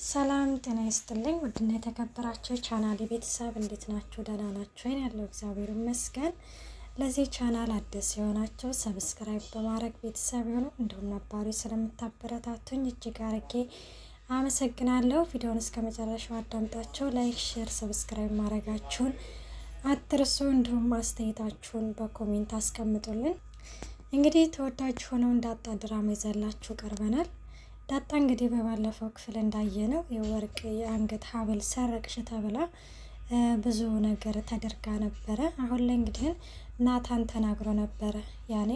ሰላም ጤና ይስጥልኝ። ውድና የተከበራችሁ ቻናል ቤተሰብ እንዴት ናችሁ? ደህና ናችሁ? ያለው እግዚአብሔር ይመስገን። ለዚህ ቻናል አዲስ የሆናችሁ ሰብስክራይብ በማድረግ ቤተሰብ ይሁኑ። እንዲሁም ነባሪ ስለምታበረታቱኝ እጅግ አርጌ አመሰግናለሁ። ቪዲዮውን እስከ መጨረሻው አዳምጣችሁ ላይክ፣ ሼር፣ ሰብስክራይብ ማድረጋችሁን አትርሱ። እንዲሁም አስተያየታችሁን በኮሜንት አስቀምጡልን። እንግዲህ ተወዳጅ ሆነው ዳጣ ድራማ ይዘላችሁ ቀርበናል። ዳጣ እንግዲህ በባለፈው ክፍል እንዳየነው የወርቅ የአንገት ሀብል ሰረቅሽ ተብላ ብዙ ነገር ተደርጋ ነበረ። አሁን ላይ እንግዲህ ናታን ተናግሮ ነበረ። ያኔ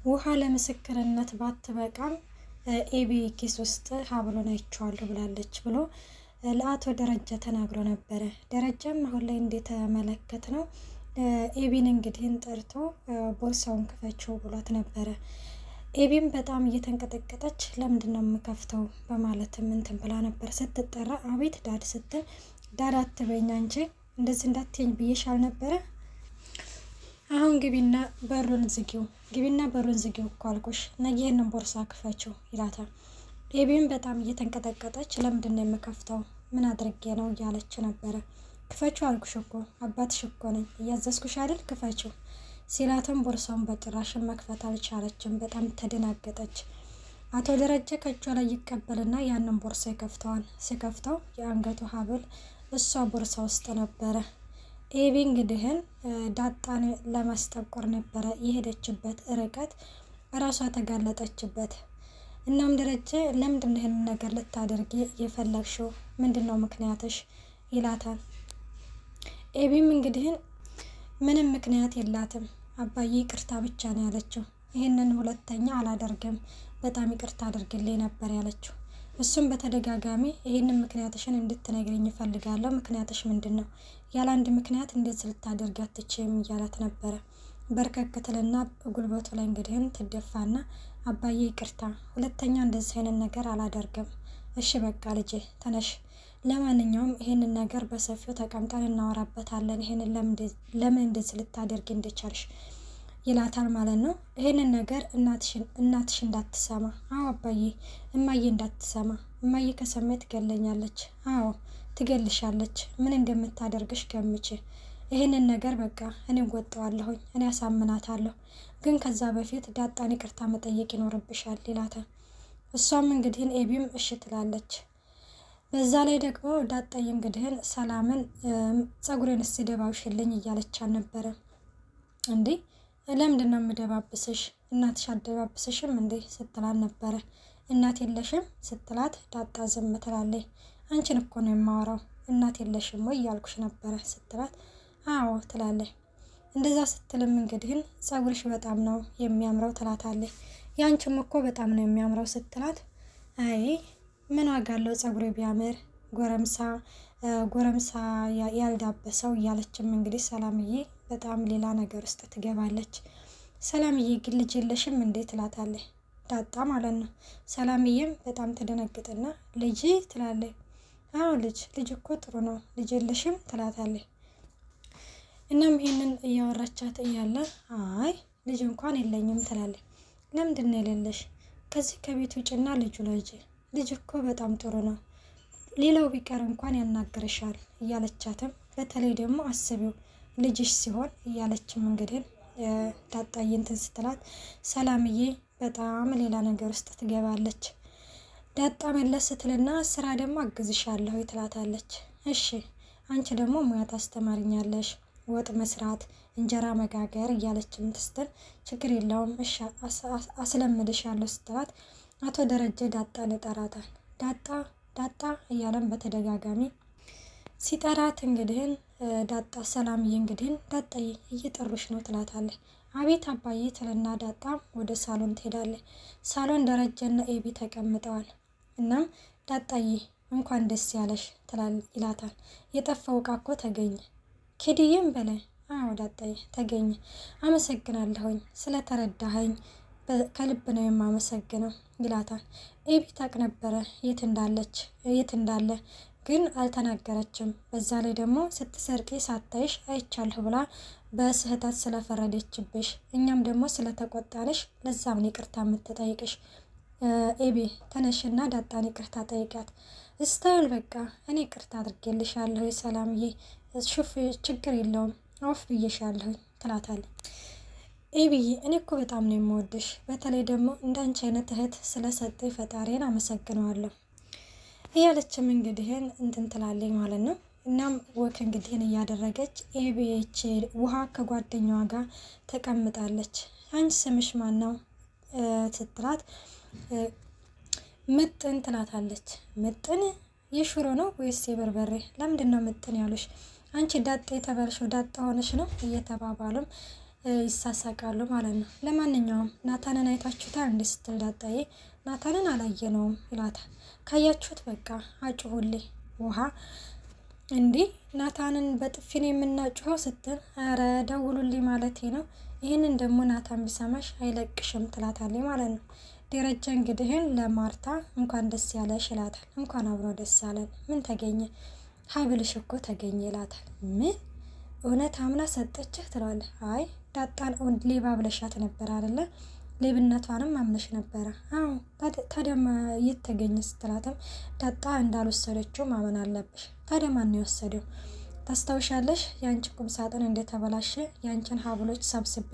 ውሃ ለምስክርነት ባትበቃም ኤቢ ኪስ ውስጥ ሀብሉን አይቼዋለሁ ብላለች ብሎ ለአቶ ደረጀ ተናግሮ ነበረ። ደረጀም አሁን ላይ እንደተመለከት ነው ኤቢን እንግዲህ ጠርቶ ቦርሳውን ክፈችው ብሏት ነበረ። ኤቢም በጣም እየተንቀጠቀጠች ለምንድን ነው የምከፍተው በማለትም እንትን ብላ ነበር። ስትጠራ አቤት ዳድ ስትል ዳድ አትበይኝ አንቺ እንደዚህ እንዳትይኝ ብዬሻል ነበረ። አሁን ግቢና በሩን ዝጊው፣ ግቢና በሩን ዝጊው እኮ አልኩሽ፣ ነገ ይሄንን ቦርሳ ክፈችው ይላታል። ኤቢም በጣም እየተንቀጠቀጠች ለምንድን ነው የምከፍተው ምን አድርጌ ነው እያለች ነበረ። ክፈችው አልኩሽ እኮ አባትሽ እኮ ነኝ እያዘዝኩሽ አይደል ክፈችው ሲላተም ቦርሳውን በጭራሽን መክፈት አልቻለችም። በጣም ተደናገጠች። አቶ ደረጀ ከእጇ ላይ ይቀበልና ያንን ቦርሳ ይከፍተዋል። ሲከፍተው የአንገቱ ሀብል እሷ ቦርሳ ውስጥ ነበረ። ኤቢ እንግዲህን ዳጣን ለማስጠቆር ነበረ የሄደችበት ርቀት ራሷ ተጋለጠችበት። እናም ደረጀ ለምንድን ነው ይሄንን ነገር ልታደርጊ የፈለግሽው ምንድነው ምክንያትሽ ይላታል። ኤቢም እንግዲህን ምንም ምክንያት የላትም አባዬ ይቅርታ ብቻ ነው ያለችው። ይሄንን ሁለተኛ አላደርግም በጣም ይቅርታ አድርግልኝ ነበር ያለችው። እሱም በተደጋጋሚ ይሄንን ምክንያትሽን እንድትነግሪኝ እፈልጋለሁ፣ ምክንያትሽ ምንድነው? ያለ አንድ ምክንያት እንዴት ልታደርጊ አትችይም እያላት ነበረ። በርከክትልና ጉልበቱ ላይ እንግዲህን ትደፋና አባዬ ይቅርታ፣ ሁለተኛ እንደዚህ አይነት ነገር አላደርግም። እሺ በቃ ልጄ ተነሽ፣ ለማንኛውም ይሄንን ነገር በሰፊው ተቀምጠን እናወራበታለን። ይሄንን ለምን እንደዚህ ልታደርጊ እንደቻልሽ ይላታል ማለት ነው። ይሄንን ነገር እናትሽ እንዳትሰማ። አዎ አባዬ፣ እማዬ እንዳትሰማ። እማዬ ከሰማይ ትገለኛለች። አዎ ትገልሻለች። ምን እንደምታደርግሽ ገምቼ። ይሄንን ነገር በቃ እኔ ወጣዋለሁኝ፣ እኔ አሳምናታለሁ። ግን ከዛ በፊት ዳጣን ይቅርታ መጠየቅ ይኖርብሻል ይላታል። እሷም እንግዲህን ኤቢም እሺ ትላለች። በዛ ላይ ደግሞ ዳጣዬ እንግዲህን ሰላምን ጸጉሬን እስቲ ደባብሽልኝ እያለቻት ነበረ። እንዴ ለምንድን ነው የምደባብስሽ? እናትሽ አደባብስሽም እንዴ ስትላት ነበረ። እናት የለሽም ስትላት ዳጣ ዝም ትላለች። አንቺን እኮ ነው የማወራው እናት የለሽም ወይ እያልኩሽ ነበረ ስትላት አዎ ትላለች። እንደዛ ስትልም እንግዲህን ጸጉርሽ በጣም ነው የሚያምረው ትላታለች። ያንቺም እኮ በጣም ነው የሚያምረው ስትላት አይ ምን ዋጋ አለው ጸጉሬ ቢያምር ጎረምሳ ያልዳበሰው እያለችም እንግዲህ ሰላምዬ በጣም ሌላ ነገር ውስጥ ትገባለች። ሰላምዬ ግን ልጅ የለሽም እንዴ ትላታለች ዳጣ ማለት ነው። ሰላምዬም በጣም ትደነግጥና ልጅ ትላለች። አዎ ልጅ እኮ ጥሩ ነው ልጅ የለሽም ትላታለች። እናም ይሄንን እያወራቻት እያለ አይ ልጅ እንኳን የለኝም ትላለች። ለምንድን ነው የሌለሽ? ከዚህ ከቤት ውጭና ልጅ እኮ በጣም ጥሩ ነው፣ ሌላው ቢቀር እንኳን ያናግርሻል እያለቻትም በተለይ ደግሞ አስቢው ልጅሽ ሲሆን እያለችም እንግዲህ ዳጣዬ እንትን ስትላት ሰላምዬ በጣም ሌላ ነገር ውስጥ ትገባለች። ዳጣ መለስ ስትልና ስራ ደግሞ አግዝሻለሁ ትላታለች። እሺ አንቺ ደግሞ ሙያ ታስተማርኛለሽ፣ ወጥ መስራት፣ እንጀራ መጋገር እያለችም ስትል ችግር የለውም እሺ አስለምድሻለሁ ስትላት አቶ ደረጀ ዳጣን ይጠራታል። ዳጣ እያለም በተደጋጋሚ ሲጠራት እንግዲህን ዳጣ ሰላምዬ እንግዲህን ዳጣዬ እየጠሩሽ ነው ትላታለች። አቤት አባዬ ትልና ዳጣ ወደ ሳሎን ትሄዳለች። ሳሎን ደረጀና ኤቢ ተቀምጠዋል። እናም ዳጣዬ እንኳን ደስ ያለሽ ይላታል። የጠፋው ዕቃ እኮ ተገኘ። ኬድዬም በላይ አዎ ዳጣዬ ተገኘ። አመሰግናለሁኝ ስለተረዳኸኝ ከልብ ነው የማመሰግነው ይላታል። ኤቢ ታውቅ ነበረ የት እንዳለ ግን አልተናገረችም። በዛ ላይ ደግሞ ስትሰርቂ ሳታይሽ አይቻለሁ ብላ በስህተት ስለፈረደችብሽ እኛም ደግሞ ስለተቆጣንሽ ለዛም ይቅርታ የምትጠይቅሽ ኤቢ ተነሽና ዳጣን ይቅርታ ጠይቃት ስታይል በቃ እኔ ይቅርታ አድርጌልሻለሁ ሰላምዬ፣ ሹፍ ችግር የለውም አውፍ ብዬሻለሁ ትላታለች። ኤቢዬ እኔ እኮ በጣም ነው የምወድሽ፣ በተለይ ደግሞ እንዳንቺ አይነት እህት ስለሰጠኝ ፈጣሪን አመሰግነዋለሁ እያለችም እንግዲህን እንትን ትላለች ማለት ነው። እናም ወክ እንግዲህን እያደረገች ኤቢች ውሃ ከጓደኛዋ ጋር ተቀምጣለች። አንቺ ስምሽ ማን ነው ስትላት ምጥን ትላታለች። ምጥን የሽሮ ነው ወይስ የበርበሬ? ለምንድን ነው ምጥን ያሉሽ? አንቺ ዳጣ የተባልሽው ዳጣ ሆነሽ ነው እየተባባሉም ይሳሳቃሉ ማለት ነው። ለማንኛውም ናታንን አይታችሁታል እንዴ ስትል ዳጣዬ ናታንን አላየነውም ይላታል። ካያችሁት በቃ አጭሁልኝ ውሃ እንዲህ ናታንን በጥፊን የምናጭኸው ስትል ኧረ ደውሉልኝ ማለቴ ነው። ይህንን ደግሞ ናታን ቢሰማሽ አይለቅሽም ትላታለች ማለት ነው። ደረጃ እንግዲህን ለማርታ እንኳን ደስ ያለሽ ይላታል። እንኳን አብሮ ደስ ያለን፣ ምን ተገኘ? ሀብልሽ እኮ ተገኘ ይላታል። ምን እውነት አምና ሰጠችህ ትለዋለህ። አይ ዳጣን ሌባ ብለሻት ነበር አይደለ? ሌብነቷንም አምነሽ ነበረ። አዎ ታዲያ የት ተገኘ ስትላትም ዳጣ እንዳልወሰደችው ማመን አለብሽ። ታዲያ ማን የወሰደው? ታስታውሻለሽ የአንቺ ቁም ሳጥን እንደተበላሸ የአንቺን ሀብሎች ሰብስቤ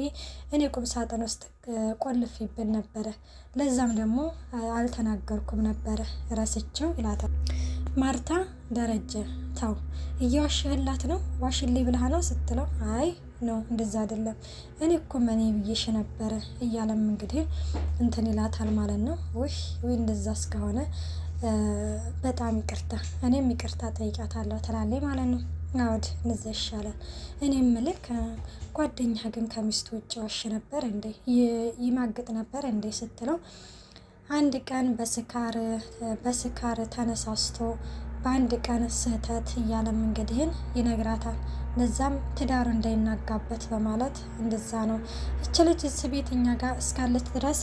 እኔ ቁም ሳጥን ውስጥ ቆልፌብን ነበረ። ለዛም ደግሞ አልተናገርኩም ነበረ ረስቼው ይላታል። ማርታ ደረጀ ተው እየዋሸህላት ነው፣ ዋሽልኝ ብለህ ነው ስትለው አይ ነው እንደዛ አይደለም እኔ እኮ መኔ ብዬሽ ነበረ እያለም እንግዲህ እንትን ይላታል ማለት ነው። ወይ እንደዛ እስከሆነ በጣም ይቅርታ፣ እኔም ይቅርታ ጠይቃታለሁ ትላለች ማለት ነው። አውድ እንደዛ ይሻላል። እኔ ምልክ ጓደኛ ግን ከሚስቱ ውጭ ዋሽ ነበር እንዴ ይማግጥ ነበር እንዴ ስትለው አንድ ቀን በስካር ተነሳስቶ በአንድ ቀን ስህተት እያለም እንግዲህን ይነግራታል። ለዛም ትዳሩ እንዳይናጋበት በማለት እንደዛ ነው እች ልጅ ቤት እኛ ጋር እስካለች ድረስ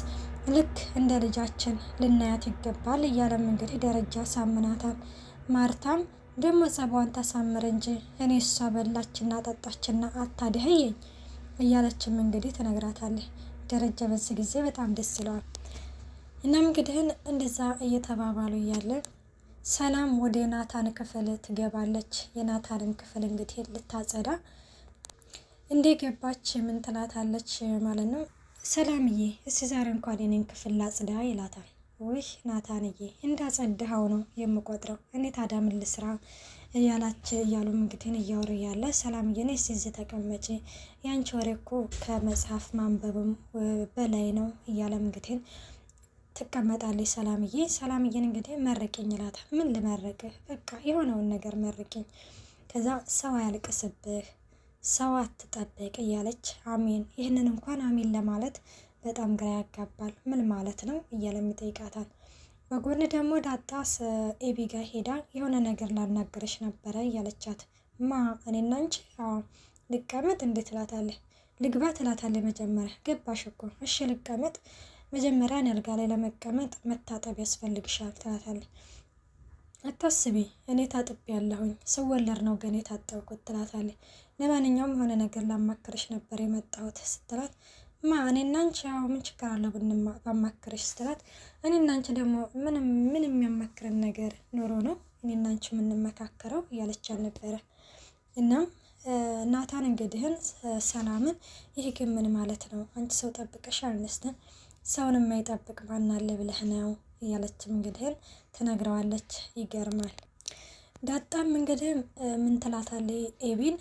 ልክ እንደ ልጃችን ልናያት ይገባል እያለም እንግዲህ ደረጃ ሳምናታል። ማርታም ደግሞ ጸባዋን ታሳምር እንጂ እኔ እሷ በላችና ጠጣችና አታድህየኝ እያለችም እንግዲህ ትነግራታለች። ደረጃ በዚህ ጊዜ በጣም ደስ ይለዋል። እናም እንግዲህን እንደዛ እየተባባሉ እያለ ሰላም ወደ ናታን ክፍል ትገባለች። የናታንን ክፍል እንግዲህ ልታጸዳ እንዴ ገባች ምን ትላታለች ማለት ነው። ሰላምዬ እስቲ ዛሬ እንኳን የኔን ክፍል ላጽዳ ይላታል። ውይ ናታንዬ እንዳጸድኸው ነው የምቆጥረው፣ እኔ ታዲያ ምን ልስራ እያሉም እንግዲህ እያወሩ ያለ ሰላምዬ ነይ እስቲ እዚህ ተቀመጪ፣ ያንቺ ወሬ እኮ ከመጽሐፍ ማንበብም በላይ ነው እያለም እንግዲህ ትቀመጣለች። ሰላምዬን እንግዲህ መርቂኝ ይላታል። ምን ልመርቅህ? በቃ የሆነውን ነገር መርቂኝ፣ ከዛ ሰው አያልቅስብህ፣ ሰው አትጠብቅ እያለች አሜን። ይህንን እንኳን አሜን ለማለት በጣም ግራ ያጋባል። ምን ማለት ነው እያለም ይጠይቃታል። በጎን ደግሞ ዳጣስ ኤቢ ጋር ሄዳ የሆነ ነገር ላናገረች ነበረ እያለቻት ማ እኔና አንቺ ልቀመጥ እንዴት ትላታለህ? ልግባ ትላታለህ። መጀመሪያ ገባሽ እኮ እሺ ልቀመጥ፣ መጀመሪያ አልጋ ላይ ለመቀመጥ መታጠብ ያስፈልግሻል ትላታለች። አታስቢ እኔ ታጥቤ ያለሁኝ ስወለድ ነው ግን የታጠብኩት ትላታለች። ለማንኛውም የሆነ ነገር ላማክርሽ ነበር የመጣሁት ስትላት ማ እኔና አንቺ ምን ችግር አለው ባማክርሽ ስትላት እኔና አንቺ ደግሞ ምን የሚያማክረን ነገር ኖሮ ነው እኔና አንቺ የምንመካከረው እያለቻት ነበረ። እናም ናታን እንግዲህን ሰላምን ይህ ግን ምን ማለት ነው? አንቺ ሰው ጠብቀሽ አልነስተን ሰውን የማይጠብቅ ማን አለ ብለህ ነው እያለችም እንግዲህን ትነግረዋለች። ይገርማል። ዳጣም እንግዲህ ምን ትላታለች ኤቢን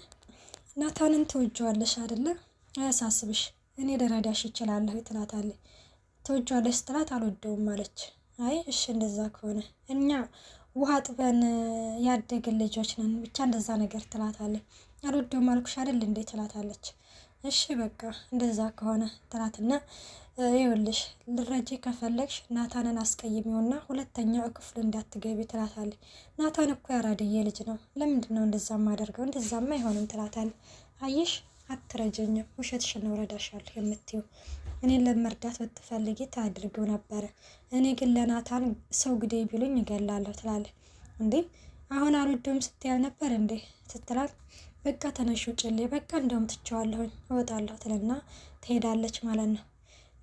ናታንን ትወጂዋለሽ አይደለ? አያሳስብሽ እኔ ልረዳሽ እችላለሁ ትላታለች። ትወጂዋለሽ ስትላት አልወደውም አለች። አይ እሺ እንደዛ ከሆነ እኛ ውሃ ጥበን ያደግን ልጆች ነን ብቻ እንደዛ ነገር ትላታለች። አልወደውም አልኩሽ አይደል እንዴ ትላታለች። እሺ በቃ እንደዛ ከሆነ ትላትና ይኸውልሽ ልረጂ ከፈለግሽ ናታንን አስቀይሚውና ሁለተኛ ክፍሉ እንዳትገቢ ትላታለች። ናታን እኮ ያራድዬ ልጅ ነው፣ ለምንድን ነው እንደዛ ማደርገው? እንደዛማ አይሆንም ትላታለች። አየሽ አትረጀኝም፣ ውሸትሽን ነው እረዳሻለሁ የምትይው። እኔን ለመርዳት ብትፈልጊ ታድርጊው ነበረ፣ እኔ ግን ለናታን ሰው ግዴ ቢሉኝ እገላለሁ ትላለች። እንዴ አሁን አልወደውም ስትያል ነበር እንዴ ስትላት በቃ ተነሽ ውጭልኝ፣ በቃ እንደውም ትቸዋለሁኝ እወጣለሁ ትልና ትሄዳለች ማለት ነው።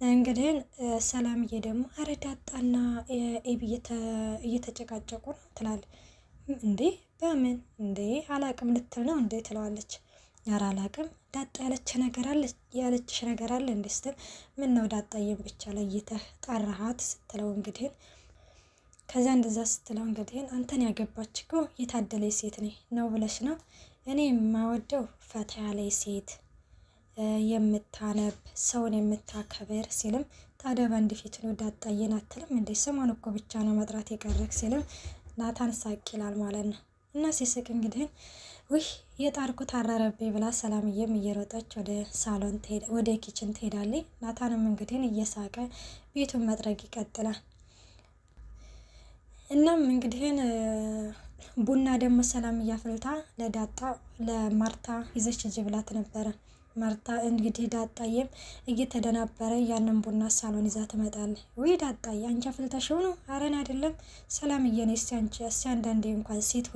እንግዲህ ሰላምዬ ደግሞ አረ ዳጣና ኤቢ እየተጨቃጨቁ ነው ትላለች። እንዴ በምን እንዴ አላቅም ልትል ነው እንዴ ትለዋለች። ኧረ አላቅም ዳጣ ያለችሽ ነገር አለ እንዴ ስትል ምን ነው ዳጣዬን ብቻ ለይተህ ጠራሃት ስትለው እንግዲህ ከዛ እንደዛ ስትለው እንግዲህ አንተን ያገባች እኮ የታደለች ሴት ነው ብለሽ ነው? እኔ የማወደው ፈታ ያለች ሴት የምታነብ ሰውን የምታከብር ሲልም ታዲያ በአንድ ፊት ነው ዳጣዬን አትልም እንዴ? ስሟን እኮ ብቻ ነው መጥራት የቀረክ ሲልም ናታን ሳቅ ይላል ማለት ነው። እና ሲስቅ እንግዲህ ውይ የጣርኩት አረረብኝ ብላ ሰላምዬም እየሮጠች ወደ ሳሎን ወደ ኪችን ትሄዳለች። ናታንም እንግዲህ እየሳቀ ቤቱን መጥረግ ይቀጥላል። እናም እንግዲህ ቡና ደግሞ ሰላም እያፈልታ ለዳጣ ለማርታ ይዘች ሂጂ ብላት ነበረ። ማርታ እንግዲህ ዳጣዬም እየተደናበረ ያንን ቡና ሳሎን ይዛ ትመጣለች። ወይ ዳጣዬ አንቺ አፍልተሽው ነው? አረን አይደለም ሰላምዬ ነኝ እስኪ አንዳንዴ እንኳን ሴት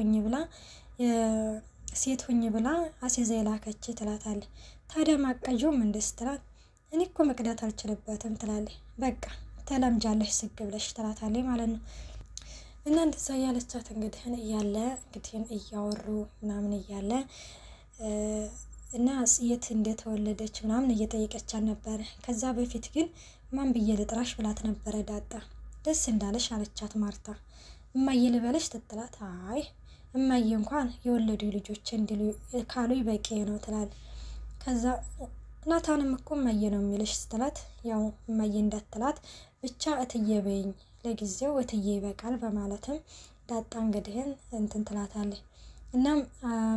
ሁኝ ብላ አስይዛ የላከች ትላታለች። ታዲያ ማቀዡም እንደስ ትላት እኔ እኮ መቅዳት አልችልበትም ትላለች። በቃ ተለምጃለሽ ስግ ብለሽ ትላታለች ማለት ነው። እና እንደዛ እያለቻት እንግዲህ እያወሩ ምናምን እያለ እና የት እንደተወለደች ምናምን እየጠየቀቻት ነበረ። ከዛ በፊት ግን ማን ብዬ ልጥራሽ ብላት ነበረ ዳጣ። ደስ እንዳለሽ አለቻት ማርታ። እማዬ ልበለሽ ትትላት አይ እማዬ እንኳን የወለዱ ልጆች እንዲሉ ካሉ በቂ ነው ትላለች። ከዛ ናታንም እኮ እማዬ ነው የሚልሽ ስትላት ያው እማዬ እንዳትላት ብቻ እትዬ በይኝ ለጊዜው እትዬ ይበቃል በማለትም ዳጣ እንግዲህ እንትን ትላታለች። እናም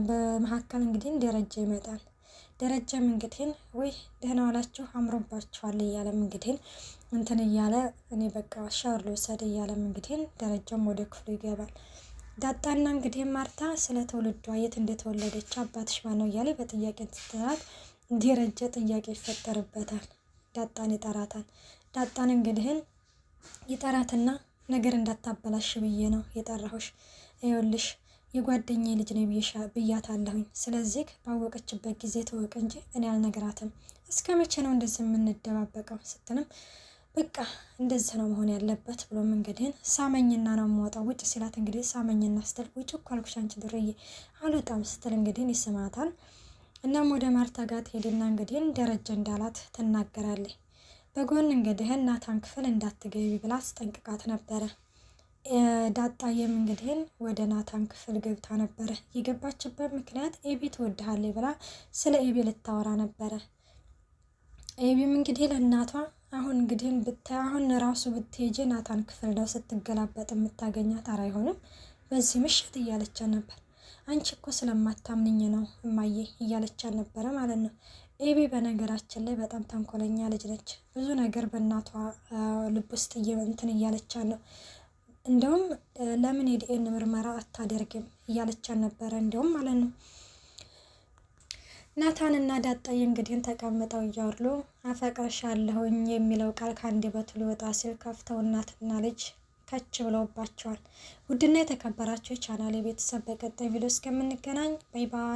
በመካከል እንግዲህ ደረጃ ይመጣል። ደረጃም እንግዲህ ወይ ደህና ዋላችሁ አምሮባችኋል እያለም እንግዲህ እንትን እያለ እኔ በቃ ሻወር ልውሰድ እያለም እንግዲህ ደረጃም ወደ ክፍሉ ይገባል። ዳጣና እንግዲህ ማርታ ስለ ትውልዷ የት እንደተወለደች አባትሽ ማነው እያለ በጥያቄ ስትላት ደረጃ ጥያቄ ይፈጠርበታል። ዳጣን ይጠራታል። ዳጣን እንግዲህ ይጠራትና ነገር እንዳታበላሽ ብዬ ነው የጠራሁሽ። ይኸውልሽ የጓደኛዬ ልጅ ነው ብያታለሁኝ። ስለዚህ ባወቀችበት ጊዜ ተወቅ እንጂ እኔ አልነግራትም። እስከ መቼ ነው እንደዚህ የምንደባበቀው ስትልም በቃ እንደዚህ ነው መሆን ያለበት ብሎም እንግዲህ ሳመኝና ነው የምወጣው ውጭ ሲላት እንግዲህ ሳመኝና ስትል ውጭ እኮ አልኩሽ አንቺ ድርዬ አልወጣም ስትል እንግዲህ ይስማታል። እናም ወደ ማርታ ጋር ትሄድና እንግዲህ ደረጃ እንዳላት ትናገራለች። በጎን እንግዲህ ናታን ክፍል እንዳትገቢ ብላ አስጠንቅቃት ነበረ። ዳጣዬም እንግዲህ ወደ ናታን ክፍል ገብታ ነበረ። የገባችበት ምክንያት ኤቢ ትወድሃለች ብላ ስለ ኤቢ ልታወራ ነበረ። ኤቢም እንግዲህ ለእናቷ አሁን እንግዲህ አሁን ራሱ ብትሄጂ ናታን ክፍል ነው ስትገላበጥ የምታገኛት። ኧረ አይሆንም በዚህ ምሽት እያለቻት ነበር። አንቺ እኮ ስለማታምንኝ ነው እማዬ እያለቻት ነበረ ማለት ነው። ኤቢ በነገራችን ላይ በጣም ተንኮለኛ ልጅ ነች። ብዙ ነገር በእናቷ ልብ ውስጥ እንትን እያለቻት ነው። እንደውም ለምን የዲኤን ምርመራ አታደርግም እያለቻት ነበረ እንደውም ማለት ነው። ናታንና ዳጣዬ እንግዲህ ተቀምጠው እያወሩ አፈቅርሻለሁኝ የሚለው ቃል ከአንደበቱ ሊወጣ ሲል ከፍተው እናትና ልጅ ከች ብለውባቸዋል። ውድና የተከበራችሁ የቻናሌ ቤተሰብ በቀጣይ ቪዲዮ እስከምንገናኝ ባይ ባይ።